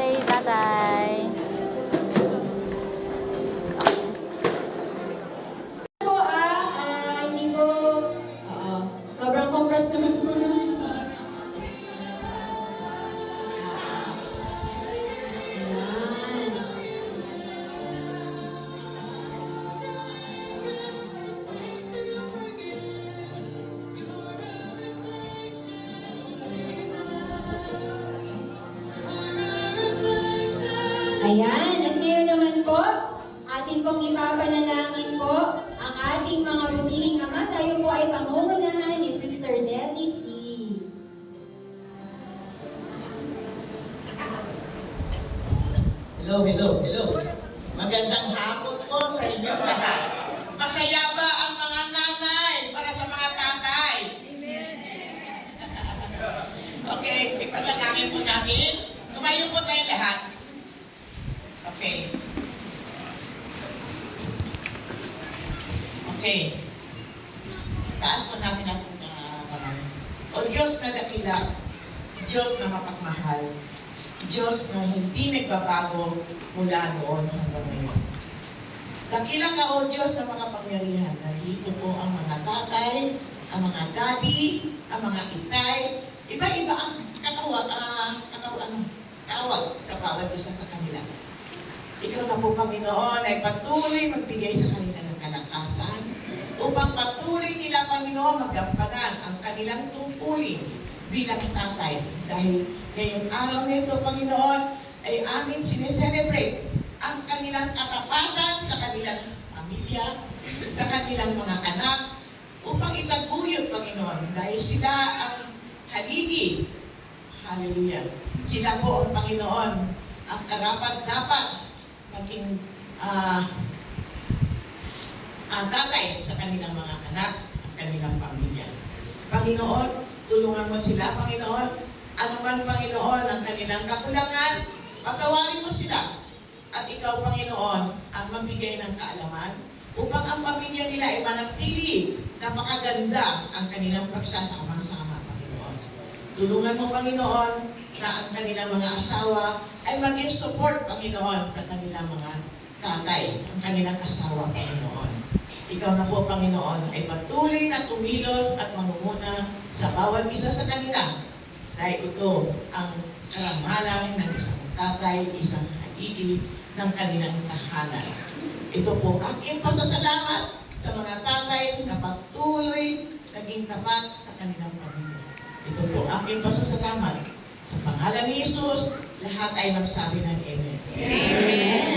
birthday, tatay. Hindi ko, sobrang compressed naman po naman. Ayan, at ngayon naman po, atin pong ipapanalangin po ang ating mga butihing ama. Tayo po ay pangungunahan ni Sister Deli C. Hello. Magandang hapon po sa inyong lahat. Masaya ba ang mga nanay para sa mga tatay? Okay, ipanalangin po natin. Lumayo po tayong lahat. Okay. Taas po natin ang kamay. O Diyos na dakila, Diyos na mapagmahal, Diyos na hindi nagbabago mula noon hanggang ngayon. Dakila ka, O Diyos na makapangyarihan. Narito po ang mga tatay, ang mga daddy, ang mga itay. Iba-iba ang tawag sa bawat isa sa kanila. Ikaw na po, Panginoon, ay patuloy magbigay sa kanila ng kalakasan upang patuloy nila, Panginoon, magampanan ang kanilang tungkulin bilang tatay. Dahil ngayong araw nito, Panginoon, ay amin sineselebrate ang kanilang katapatan sa kanilang pamilya, sa kanilang mga anak, upang itaguyod, Panginoon, dahil sila ang haligi. Hallelujah. Sila po ang Panginoon, ang karapat-dapat maging tatay sa kanilang mga anak at kanilang pamilya. Panginoon, tulungan mo sila, Panginoon. Ano man, Panginoon, ang kanilang kakulangan, patawarin mo sila. At ikaw, Panginoon, ang magbigay ng kaalaman upang ang pamilya nila ay manatili napakaganda ang kanilang pagsasama-sama, Panginoon. Tulungan mo, Panginoon, na ang kanilang mga asawa ay maging support, Panginoon, sa kanilang mga tatay, ang kanilang asawa, Panginoon. Ikaw na po, Panginoon, ay patuloy na tumilos at mamumuna sa bawat isa sa kanila. Dahil ito ang karangalan ng isang tatay, isang haligi ng kanilang tahanan. Ito po aking pasasalamat sa mga tatay na patuloy naging tapat sa kanilang pamilya. Ito po aking pasasalamat. Sa pangalan ni Jesus, lahat ay magsabi ng Amen. Amen.